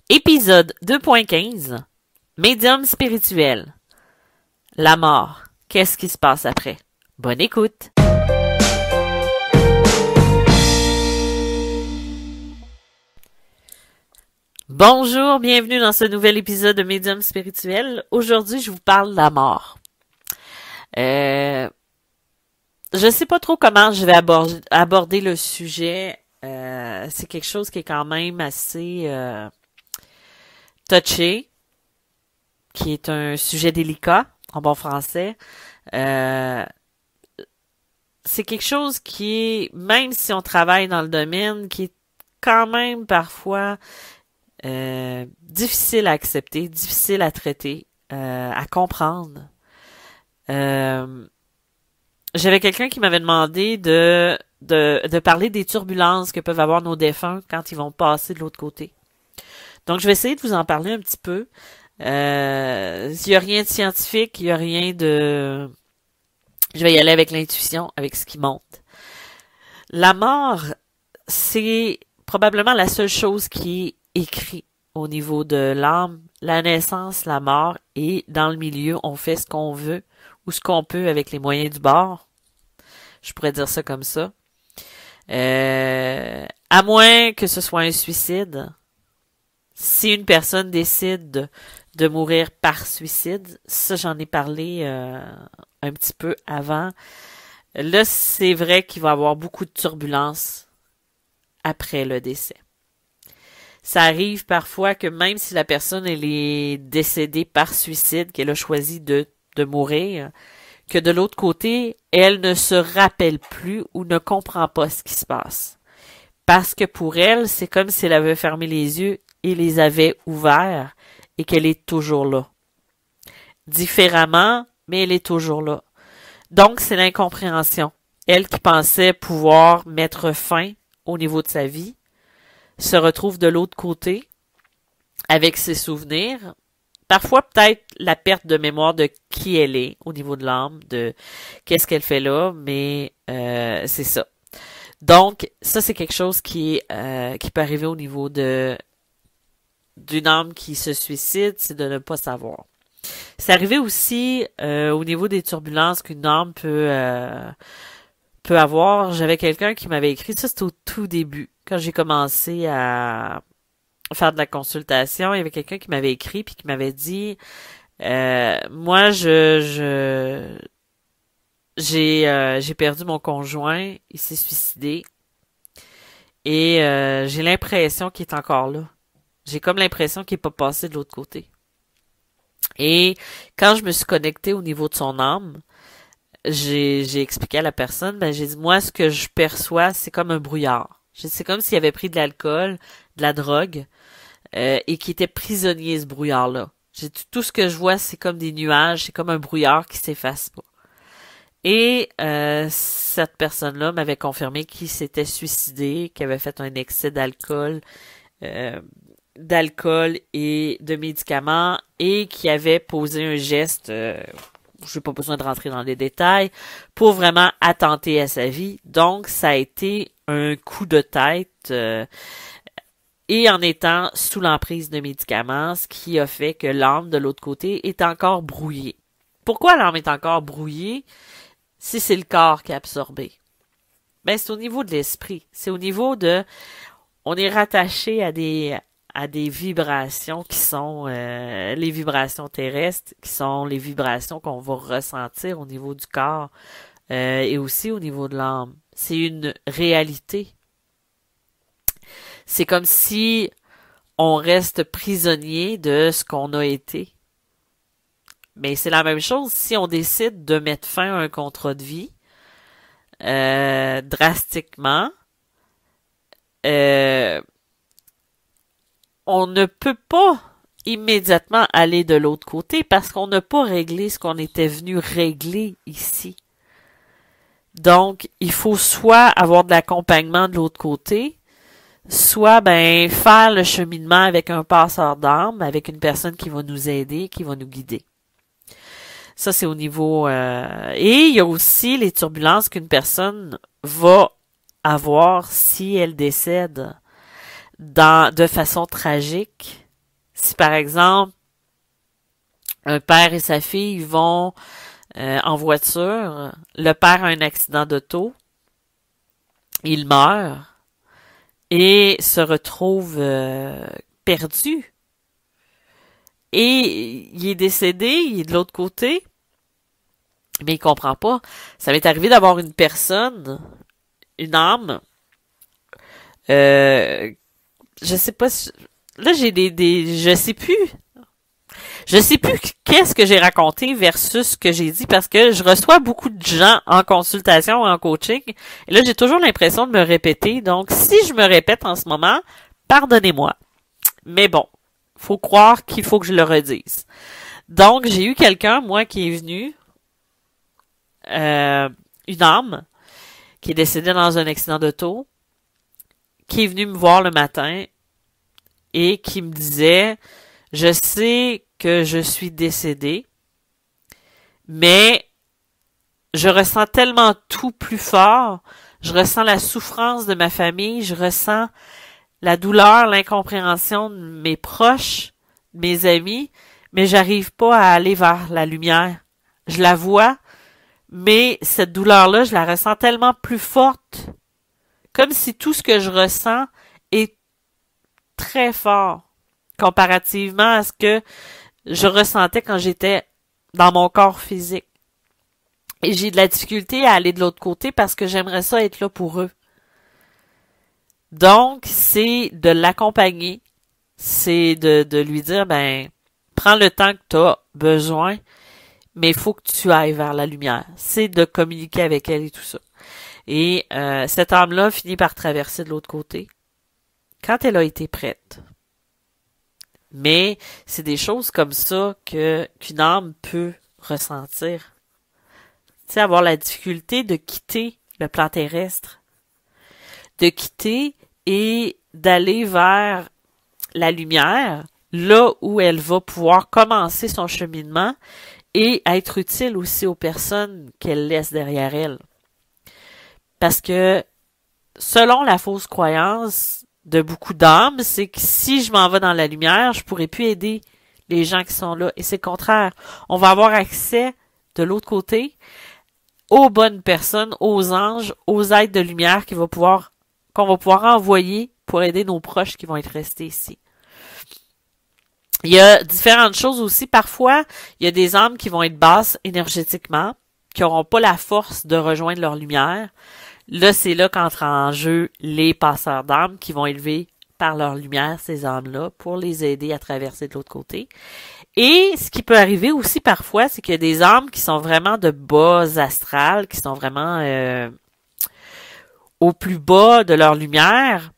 Épisode 2.15. Médium spirituel. La mort. Qu'est-ce qui se passe après? Bonne écoute! Bonjour, bienvenue dans ce nouvel épisode de Médium spirituel. Aujourd'hui, je vous parle de la mort. Je sais pas trop comment je vais aborder le sujet. C'est quelque chose qui est quand même assez touché, qui est un sujet délicat, en bon français. C'est quelque chose qui est, même si on travaille dans le domaine, qui est quand même parfois difficile à accepter, difficile à traiter, à comprendre. J'avais quelqu'un qui m'avait demandé de parler des turbulences que peuvent avoir nos défunts quand ils vont passer de l'autre côté. Donc, je vais essayer de vous en parler un petit peu. Il y a rien de scientifique, il y a rien de... Je vais y aller avec l'intuition, avec ce qui monte. La mort, c'est probablement la seule chose qui est écrite au niveau de l'âme. La naissance, la mort, et dans le milieu, on fait ce qu'on veut ou ce qu'on peut avec les moyens du bord. Je pourrais dire ça comme ça. À moins que ce soit un suicide. Si une personne décide de mourir par suicide, ça j'en ai parlé un petit peu avant. Là, c'est vrai qu'il va y avoir beaucoup de turbulences après le décès. Ça arrive parfois que même si la personne elle est décédée par suicide, qu'elle a choisi de mourir, que de l'autre côté, elle ne se rappelle plus ou ne comprend pas ce qui se passe. Parce que pour elle, c'est comme si elle avait fermé les yeux et les avait ouverts et qu'elle est toujours là. Différemment, mais elle est toujours là. Donc, c'est l'incompréhension. Elle qui pensait pouvoir mettre fin au niveau de sa vie, se retrouve de l'autre côté avec ses souvenirs. Parfois, peut-être la perte de mémoire de qui elle est au niveau de l'âme, de qu'est-ce qu'elle fait là, mais c'est ça. Donc, ça, c'est quelque chose qui peut arriver au niveau d'une âme qui se suicide, c'est de ne pas savoir. C'est arrivé aussi au niveau des turbulences qu'une âme peut avoir. J'avais quelqu'un qui m'avait écrit, ça c'était au tout début, quand j'ai commencé à faire de la consultation, il y avait quelqu'un qui m'avait écrit puis qui m'avait dit moi j'ai perdu mon conjoint, il s'est suicidé et j'ai l'impression qu'il est encore là. J'ai comme l'impression qu'il est pas passé de l'autre côté. Et quand je me suis connectée au niveau de son âme, j'ai expliqué à la personne, ben j'ai dit moi ce que je perçois, c'est comme un brouillard. C'est comme s'il avait pris de l'alcool, de la drogue, et qui était prisonnier ce brouillard-là. J'ai dit, tout ce que je vois, c'est comme des nuages, c'est comme un brouillard qui s'efface pas. Et cette personne-là m'avait confirmé qu'il s'était suicidé, qu'il avait fait un excès d'alcool et de médicaments et qui avait posé un geste, j'ai pas besoin de rentrer dans les détails, pour vraiment attenter à sa vie. Donc, ça a été un coup de tête et en étant sous l'emprise de médicaments, ce qui a fait que l'âme de l'autre côté est encore brouillée. Pourquoi l'âme est encore brouillée si c'est le corps qui a absorbé? Ben, c'est au niveau de l'esprit. C'est au niveau de... On est rattaché à des vibrations qui sont les vibrations terrestres, qui sont les vibrations qu'on va ressentir au niveau du corps et aussi au niveau de l'âme. C'est une réalité. C'est comme si on reste prisonnier de ce qu'on a été. Mais c'est la même chose si on décide de mettre fin à un contrat de vie drastiquement. On ne peut pas immédiatement aller de l'autre côté parce qu'on n'a pas réglé ce qu'on était venu régler ici. Donc, il faut soit avoir de l'accompagnement de l'autre côté, soit ben faire le cheminement avec un passeur d'âme, avec une personne qui va nous aider, qui va nous guider. Ça, c'est au niveau... Et il y a aussi les turbulences qu'une personne va avoir si elle décède de façon tragique Si par exemple, un père et sa fille vont en voiture, le père a un accident d'auto, il meurt et se retrouve perdu. Et il est décédé, il est de l'autre côté, mais il comprend pas. Ça m'est arrivé d'avoir une personne, une âme, euh, je sais pas si, là j'ai je sais plus qu'est-ce que j'ai raconté versus ce que j'ai dit parce que je reçois beaucoup de gens en consultation ou en coaching et là j'ai toujours l'impression de me répéter. Donc si je me répète en ce moment, pardonnez-moi. Mais bon, faut croire qu'il faut que je le redise. Donc j'ai eu quelqu'un, moi, qui est venu, une âme qui est décédée dans un accident d'auto, qui est venu me voir le matin et qui me disait, je sais que je suis décédée, mais je ressens tellement tout plus fort, je ressens la souffrance de ma famille, je ressens la douleur, l'incompréhension de mes proches, de mes amis, mais j'arrive pas à aller vers la lumière. Je la vois, mais cette douleur-là, je la ressens tellement plus forte, comme si tout ce que je ressens est très fort comparativement à ce que je ressentais quand j'étais dans mon corps physique. Et j'ai de la difficulté à aller de l'autre côté parce que j'aimerais ça être là pour eux. Donc, c'est de l'accompagner, c'est de lui dire, ben, prends le temps que tu as besoin, mais il faut que tu ailles vers la lumière. C'est de communiquer avec elle et tout ça. Et cette âme-là finit par traverser de l'autre côté quand elle a été prête. Mais c'est des choses comme ça qu'une âme peut ressentir. Tu sais, avoir la difficulté de quitter le plan terrestre, de quitter et d'aller vers la lumière, là où elle va pouvoir commencer son cheminement et être utile aussi aux personnes qu'elle laisse derrière elle. Parce que, selon la fausse croyance de beaucoup d'âmes, c'est que si je m'en vais dans la lumière, je pourrai plus aider les gens qui sont là. Et c'est le contraire. On va avoir accès de l'autre côté aux bonnes personnes, aux anges, aux êtres de lumière qu'on va pouvoir envoyer pour aider nos proches qui vont être restés ici. Il y a différentes choses aussi. Parfois, il y a des âmes qui vont être basses énergétiquement, qui n'auront pas la force de rejoindre leur lumière. Là, c'est là qu'entrent en jeu les passeurs d'âmes qui vont élever par leur lumière ces âmes-là pour les aider à traverser de l'autre côté. Et ce qui peut arriver aussi parfois, c'est qu'il y a des âmes qui sont vraiment de bas astral, qui sont vraiment au plus bas de leur lumière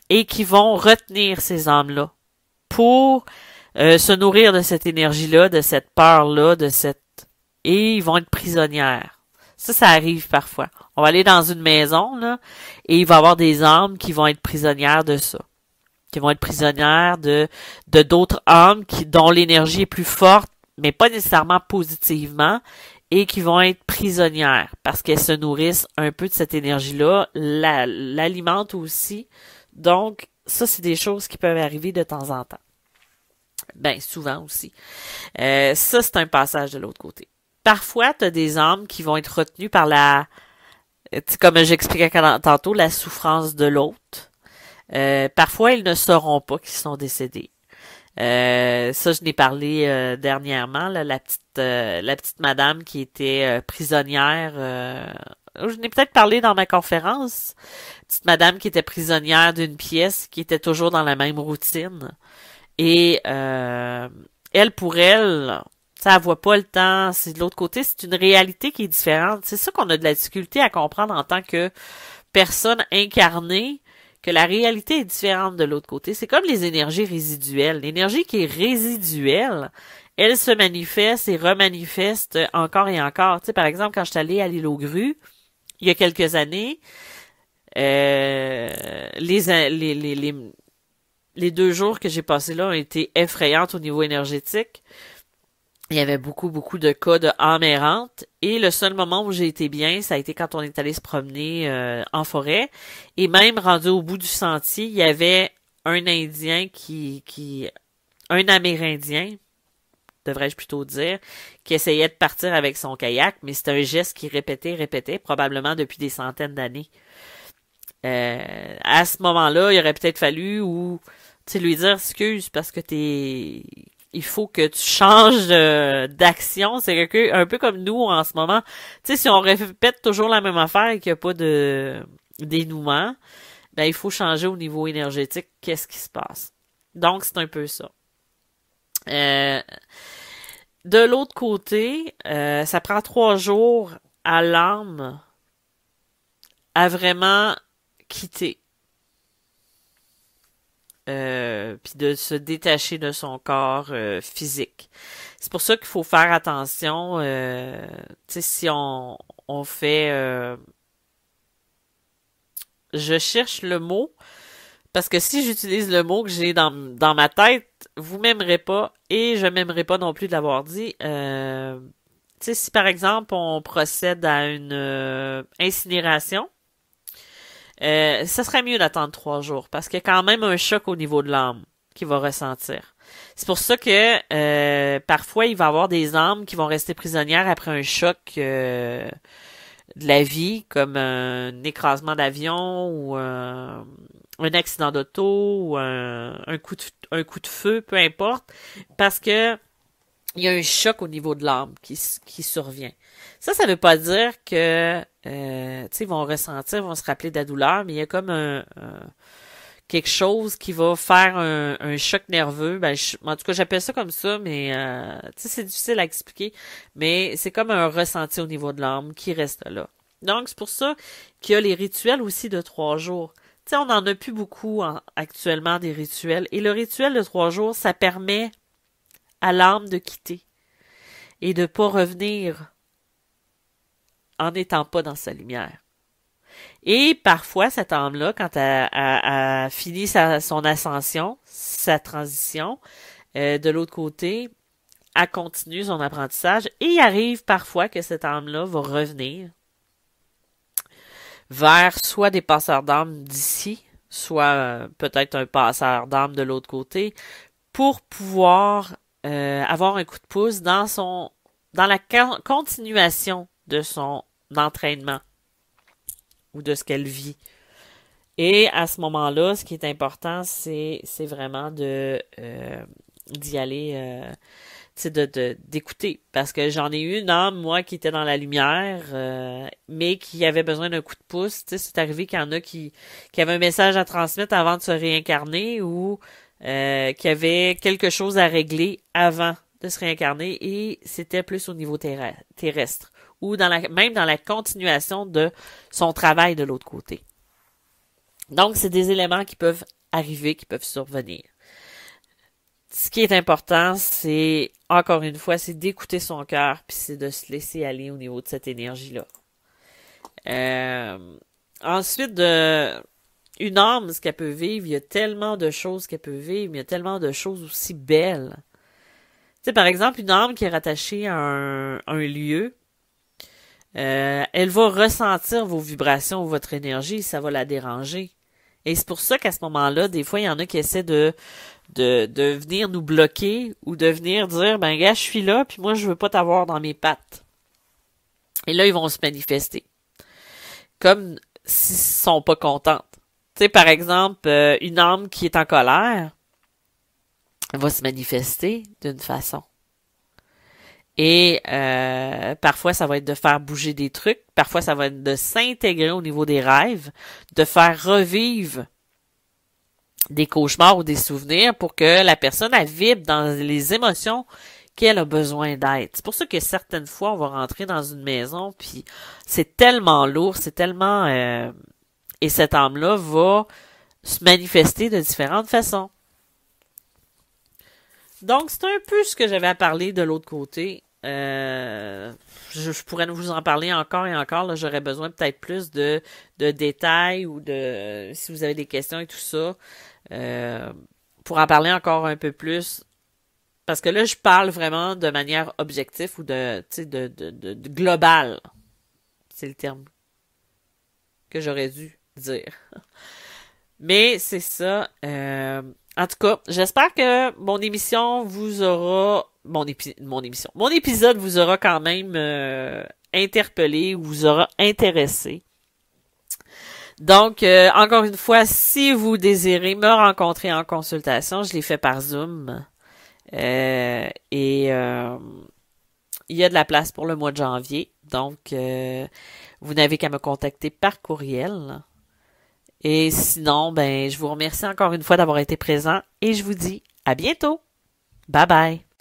et qui vont retenir ces âmes-là pour se nourrir de cette énergie-là, de cette peur-là, et ils vont être prisonnières. Ça arrive parfois. On va aller dans une maison, là, et il va y avoir des âmes qui vont être prisonnières de ça. Qui vont être prisonnières de d'autres âmes dont l'énergie est plus forte, mais pas nécessairement positivement, et qui vont être prisonnières parce qu'elles se nourrissent un peu de cette énergie-là, l'alimentent aussi. Donc, ça, c'est des choses qui peuvent arriver de temps en temps. Ben, souvent aussi. Ça, c'est un passage de l'autre côté. Parfois, tu as des âmes qui vont être retenues par comme j'expliquais tantôt, la souffrance de l'autre. Parfois, ils ne sauront pas qu'ils sont décédés. Ça, je n'ai parlé dernièrement, là, la petite madame qui était prisonnière. Je n'ai peut-être parlé dans ma conférence. Petite madame qui était prisonnière d'une pièce, qui était toujours dans la même routine. Et elle, pour elle, ça voit pas le temps. C'est de l'autre côté, c'est une réalité qui est différente. C'est ça qu'on a de la difficulté à comprendre en tant que personne incarnée, que la réalité est différente de l'autre côté. C'est comme les énergies résiduelles. L'énergie qui est résiduelle, elle se manifeste et remanifeste encore et encore. Tu sais, par exemple, quand je suis allée à l'île aux Grues, il y a quelques années, les 2 jours que j'ai passés là ont été effrayants au niveau énergétique. Il y avait beaucoup de cas de âmes errantes. Et le seul moment où j'ai été bien, ça a été quand on est allé se promener en forêt. Et même rendu au bout du sentier, il y avait un Indien qui un Amérindien, devrais-je plutôt dire, qui essayait de partir avec son kayak, mais c'est un geste qu'il répétait, probablement depuis des centaines d'années. À ce moment-là, il aurait peut-être fallu ou lui dire excuse parce que il faut que tu changes d'action. C'est un peu comme nous en ce moment. Tu sais, si on répète toujours la même affaire et qu'il n'y a pas de dénouement, ben il faut changer au niveau énergétique. Qu'est-ce qui se passe? Donc, c'est un peu ça. De l'autre côté, ça prend 3 jours à l'âme à vraiment quitter. Puis de se détacher de son corps physique. C'est pour ça qu'il faut faire attention. Tu sais, si on fait... je cherche le mot, parce que si j'utilise le mot que j'ai dans ma tête, vous m'aimerez pas, et je m'aimerais pas non plus de l'avoir dit. Tu sais, si par exemple on procède à une incinération, ça serait mieux d'attendre 3 jours parce qu'il y a quand même un choc au niveau de l'âme qu'il va ressentir. C'est pour ça que parfois il va y avoir des âmes qui vont rester prisonnières après un choc de la vie, comme un écrasement d'avion ou un accident d'auto ou un coup de feu, peu importe, parce que il y a un choc au niveau de l'âme qui survient. Ça veut pas dire que tu sais, ils vont ressentir, ils vont se rappeler de la douleur, mais il y a comme quelque chose qui va faire un choc nerveux. Ben, en tout cas, j'appelle ça comme ça, mais tu sais, c'est difficile à expliquer, mais c'est comme un ressenti au niveau de l'âme qui reste là. Donc, c'est pour ça qu'il y a les rituels aussi de 3 jours. Tu sais, on n'en a plus beaucoup actuellement des rituels. Et le rituel de 3 jours, ça permet à l'âme de quitter et de pas revenir en n'étant pas dans sa lumière. Et parfois, cette âme-là, quand elle finit son ascension, sa transition, de l'autre côté, elle continue son apprentissage et il arrive parfois que cette âme-là va revenir vers soit des passeurs d'âme d'ici, soit peut-être un passeur d'âme de l'autre côté, pour pouvoir avoir un coup de pouce dans la continuation de son entraînement ou de ce qu'elle vit. Et à ce moment-là, ce qui est important, c'est vraiment d'y aller, d'écouter. Parce que j'en ai eu une âme, moi, qui était dans la lumière, mais qui avait besoin d'un coup de pouce. Tu sais, c'est arrivé qu'il y en a qui avaient un message à transmettre avant de se réincarner ou qui avaient quelque chose à régler avant de se réincarner et c'était plus au niveau terrestre ou même dans la continuation de son travail de l'autre côté. Donc, c'est des éléments qui peuvent arriver, qui peuvent survenir. Ce qui est important, c'est, encore une fois, c'est d'écouter son cœur, puis c'est de se laisser aller au niveau de cette énergie-là. Ensuite, une âme, ce qu'elle peut vivre, il y a tellement de choses qu'elle peut vivre, mais il y a tellement de choses aussi belles. Tu sais, par exemple, une âme qui est rattachée à un lieu, elle va ressentir vos vibrations ou votre énergie, ça va la déranger. Et c'est pour ça qu'à ce moment-là, des fois, il y en a qui essaient de venir nous bloquer ou de venir dire, ben gars, je suis là, puis moi, je veux pas t'avoir dans mes pattes. Et là, ils vont se manifester. Comme s'ils sont pas contentes. Tu sais, par exemple, une âme qui est en colère va se manifester d'une façon. Et parfois, ça va être de faire bouger des trucs. Parfois, ça va être de s'intégrer au niveau des rêves, de faire revivre des cauchemars ou des souvenirs pour que la personne elle vibre dans les émotions qu'elle a besoin d'être. C'est pour ça que certaines fois, on va rentrer dans une maison, puis c'est tellement lourd, c'est tellement... et cette âme-là va se manifester de différentes façons. Donc, c'est un peu ce que j'avais à parler de l'autre côté. Je pourrais vous en parler encore et encore. Là, j'aurais besoin peut-être plus de détails ou si vous avez des questions et tout ça, pour en parler encore un peu plus. Parce que là, je parle vraiment de manière objective ou de global. C'est le terme que j'aurais dû dire. Mais c'est ça. En tout cas, j'espère que mon émission vous aura mon épisode vous aura quand même interpellé ou vous aura intéressé. Donc, encore une fois, si vous désirez me rencontrer en consultation, je l'ai fait par Zoom. Il y a de la place pour le mois de janvier. Donc, vous n'avez qu'à me contacter par courriel. Et sinon, ben, je vous remercie encore une fois d'avoir été présent et je vous dis à bientôt. Bye bye.